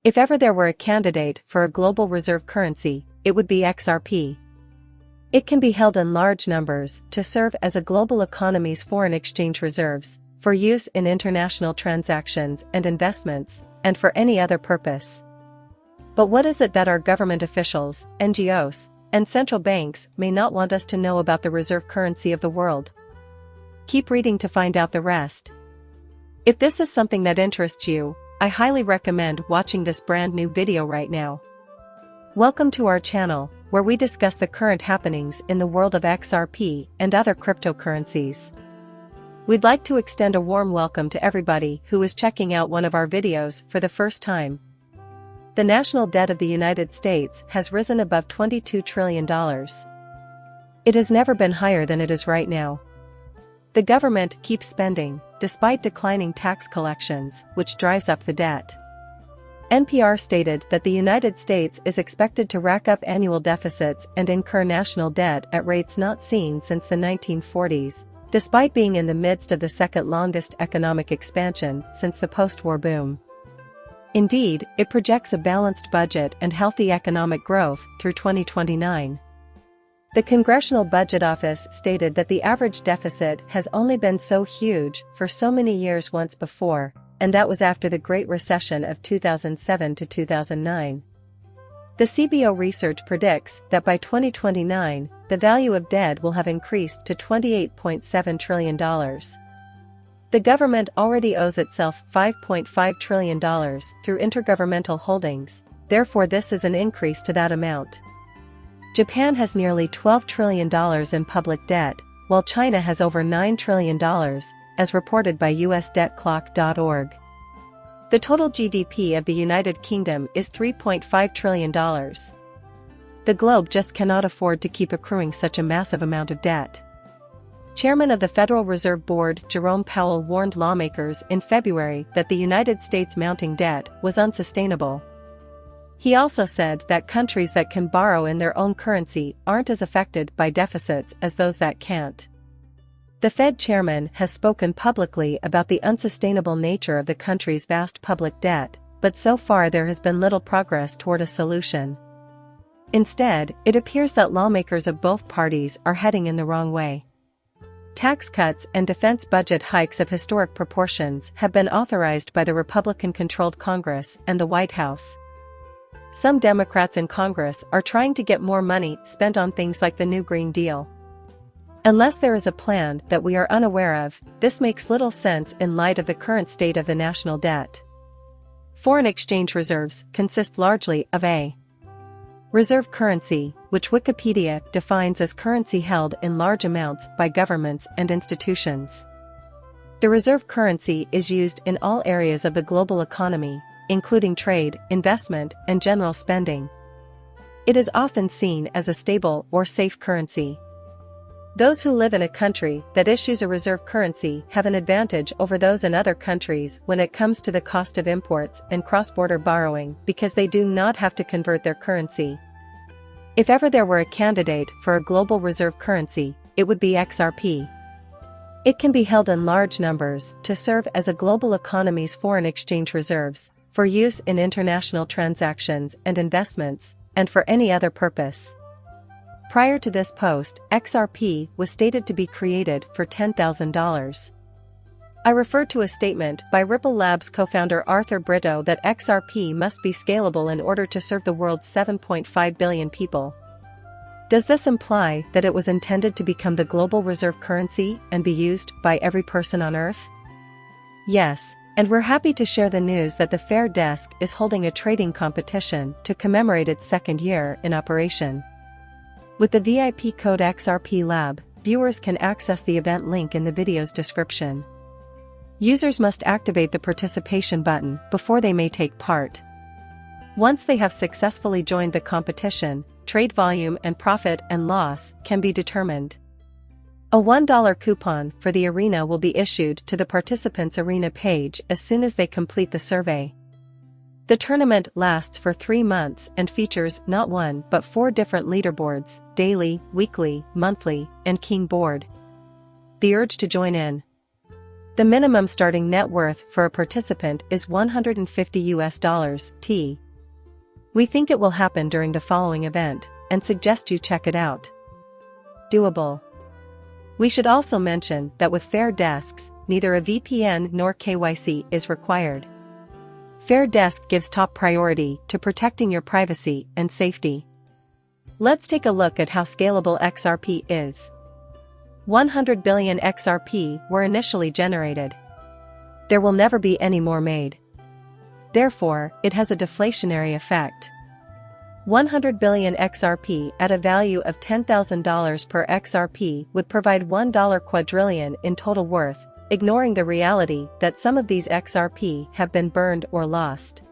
If ever there were a candidate for a global reserve currency, it would be XRP. It can be held in large numbers to serve as a global economy's foreign exchange reserves, for use in international transactions and investments, and for any other purpose. But what is it that our government officials, NGOs, and central banks may not want us to know about the reserve currency of the world? Keep reading to find out the rest. If this is something that interests you, I highly recommend watching this brand new video right now. Welcome to our channel, where we discuss the current happenings in the world of XRP and other cryptocurrencies. We'd like to extend a warm welcome to everybody who is checking out one of our videos for the first time. The national debt of the United States has risen above $22 trillion. It has never been higher than it is right now. The government keeps spending, despite declining tax collections, which drives up the debt. NPR stated that the United States is expected to rack up annual deficits and incur national debt at rates not seen since the 1940s, despite being in the midst of the second longest economic expansion since the post-war boom. Indeed, it projects a balanced budget and healthy economic growth through 2029. The Congressional Budget Office stated that the average deficit has only been so huge for so many years once before, and that was after the Great Recession of 2007 to 2009. The CBO research predicts that by 2029, the value of debt will have increased to $28.7 trillion. The government already owes itself $5.5 trillion through intergovernmental holdings, therefore this is an increase to that amount. Japan has nearly $12 trillion in public debt, while China has over $9 trillion, as reported by USDebtClock.org. The total GDP of the United Kingdom is $3.5 trillion. The globe just cannot afford to keep accruing such a massive amount of debt. Chairman of the Federal Reserve Board Jerome Powell warned lawmakers in February that the United States' mounting debt was unsustainable. He also said that countries that can borrow in their own currency aren't as affected by deficits as those that can't. The Fed chairman has spoken publicly about the unsustainable nature of the country's vast public debt, but so far there has been little progress toward a solution. Instead, it appears that lawmakers of both parties are heading in the wrong way. Tax cuts and defense budget hikes of historic proportions have been authorized by the Republican-controlled Congress and the White House. Some Democrats in Congress are trying to get more money spent on things like the new Green Deal. Unless there is a plan that we are unaware of, this makes little sense in light of the current state of the national debt. Foreign exchange reserves consist largely of a reserve currency, which Wikipedia defines as currency held in large amounts by governments and institutions. The reserve currency is used in all areas of the global economy, including trade, investment, and general spending. It is often seen as a stable or safe currency. Those who live in a country that issues a reserve currency have an advantage over those in other countries when it comes to the cost of imports and cross-border borrowing because they do not have to convert their currency. If ever there were a candidate for a global reserve currency, it would be XRP. It can be held in large numbers to serve as a global economy's foreign exchange reserves, for use in international transactions and investments, and for any other purpose. Prior to this post, XRP was stated to be created for $10,000. I referred to a statement by Ripple Labs co-founder Arthur Brito that XRP must be scalable in order to serve the world's 7.5 billion people. Does this imply that it was intended to become the global reserve currency and be used by every person on Earth? Yes. And we're happy to share the news that the Fair Desk is holding a trading competition to commemorate its second year in operation. With the VIP code XRP Lab, viewers can access the event link in the video's description. Users must activate the participation button before they may take part. Once they have successfully joined the competition, trade volume and profit and loss can be determined. A $1 coupon for the arena will be issued to the participants' arena page as soon as they complete the survey. The tournament lasts for 3 months and features not one but 4 different leaderboards: daily, weekly, monthly, and king board. The urge to join in. The minimum starting net worth for a participant is $150. We think it will happen during the following event, and suggest you check it out. Doable. We should also mention that with Fair Desks, neither a VPN nor KYC is required. Fair Desk gives top priority to protecting your privacy and safety. Let's take a look at how scalable XRP is. 100 billion XRP were initially generated. There will never be any more made. Therefore, it has a deflationary effect. 100 billion XRP at a value of $10,000 per XRP would provide $1 quadrillion in total worth, ignoring the reality that some of these XRP have been burned or lost.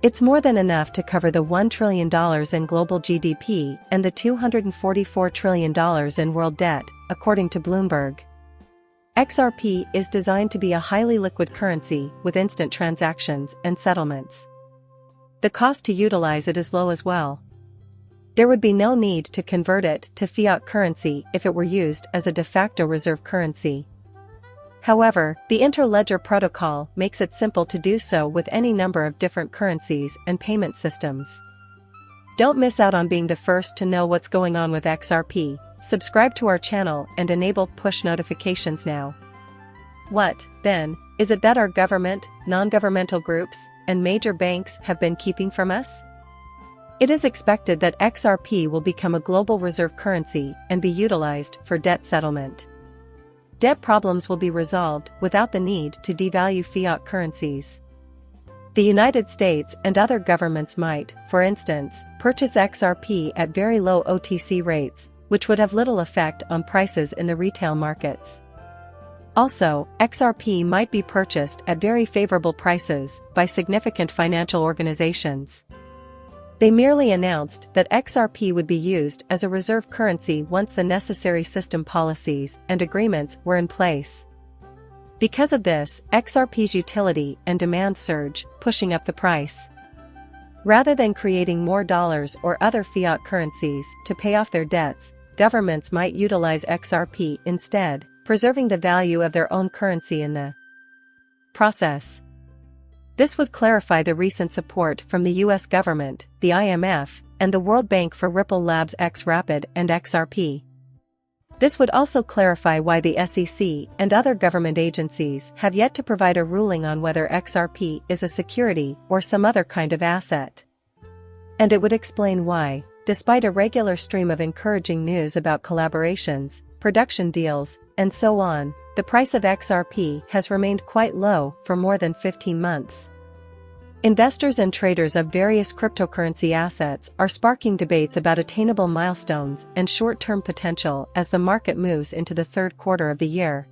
It's more than enough to cover the $1 trillion in global GDP and the $244 trillion in world debt, according to Bloomberg. XRP is designed to be a highly liquid currency with instant transactions and settlements. The cost to utilize it is low as well. There would be no need to convert it to fiat currency if it were used as a de facto reserve currency. However, the Interledger protocol makes it simple to do so with any number of different currencies and payment systems. Don't miss out on being the first to know what's going on with XRP. Subscribe to our channel and enable push notifications now. What, then, is it that our government, non-governmental groups, and major banks have been keeping from us? It is expected that XRP will become a global reserve currency and be utilized for debt settlement. Debt problems will be resolved without the need to devalue fiat currencies. The United States and other governments might, for instance, purchase XRP at very low OTC rates, which would have little effect on prices in the retail markets. Also, XRP might be purchased at very favorable prices by significant financial organizations. They merely announced that XRP would be used as a reserve currency once the necessary system policies and agreements were in place. Because of this, XRP's utility and demand surge, pushing up the price. Rather than creating more dollars or other fiat currencies to pay off their debts, governments might utilize XRP instead, preserving the value of their own currency in the process. This would clarify the recent support from the US government, the IMF, and the World Bank for Ripple Labs XRapid and XRP. This would also clarify why the SEC and other government agencies have yet to provide a ruling on whether XRP is a security or some other kind of asset. And it would explain why, despite a regular stream of encouraging news about collaborations, production deals, and so on, the price of XRP has remained quite low for more than 15 months. Investors and traders of various cryptocurrency assets are sparking debates about attainable milestones and short-term potential as the market moves into the third quarter of the year.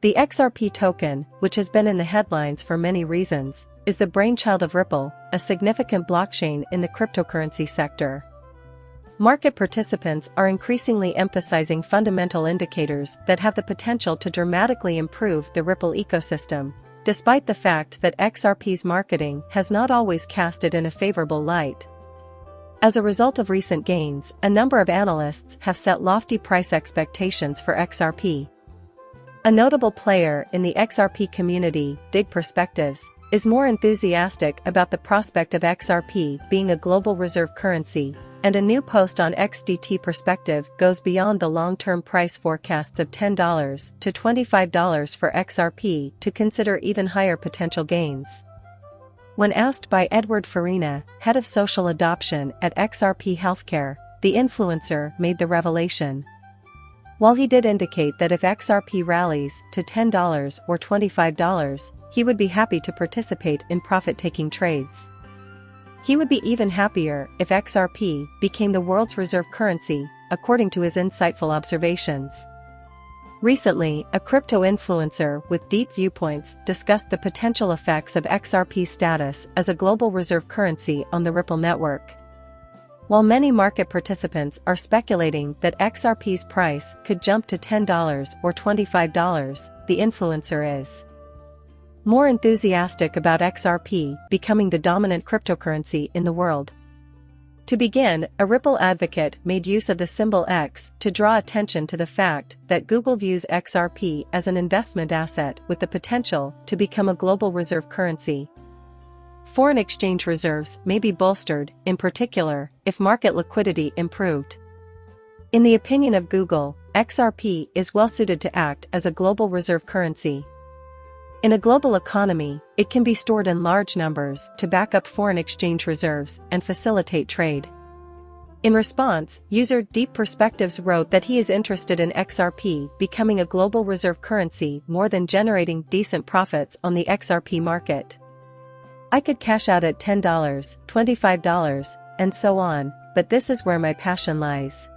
The XRP token, which has been in the headlines for many reasons, is the brainchild of Ripple, a significant blockchain in the cryptocurrency sector. Market participants are increasingly emphasizing fundamental indicators that have the potential to dramatically improve the Ripple ecosystem, despite the fact that XRP's marketing has not always cast it in a favorable light. As a result of recent gains, a number of analysts have set lofty price expectations for XRP. A notable player in the XRP community, Dig Perspectives, is more enthusiastic about the prospect of XRP being a global reserve currency, and a new post on XDT Perspective goes beyond the long-term price forecasts of $10 to $25 for XRP to consider even higher potential gains. When asked by Edward Farina, head of social adoption at XRP Healthcare, the influencer made the revelation. While he did indicate that if XRP rallies to $10 or $25, he would be happy to participate in profit-taking trades. He would be even happier if XRP became the world's reserve currency, according to his insightful observations. Recently, a crypto influencer with deep viewpoints discussed the potential effects of XRP's status as a global reserve currency on the Ripple network. While many market participants are speculating that XRP's price could jump to $10 or $25, the influencer is more enthusiastic about XRP becoming the dominant cryptocurrency in the world. To begin, a Ripple advocate made use of the symbol X to draw attention to the fact that Google views XRP as an investment asset with the potential to become a global reserve currency. Foreign exchange reserves may be bolstered, in particular, if market liquidity improved. In the opinion of Google, XRP is well suited to act as a global reserve currency. In a global economy, it can be stored in large numbers to back up foreign exchange reserves and facilitate trade. In response, user Deep Perspectives wrote that he is interested in XRP becoming a global reserve currency more than generating decent profits on the XRP market. I could cash out at $10, $25, and so on, but this is where my passion lies.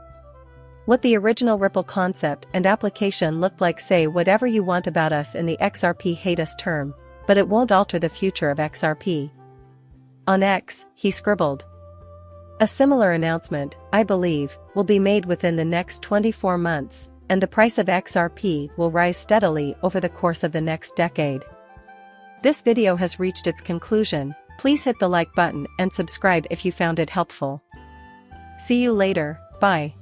What the original Ripple concept and application looked like. Say whatever you want about us in the XRP hate us term, but it won't alter the future of XRP. On X, he scribbled. A similar announcement, I believe, will be made within the next 24 months, and the price of XRP will rise steadily over the course of the next decade. This video has reached its conclusion. Please hit the like button and subscribe if you found it helpful. See you later, bye.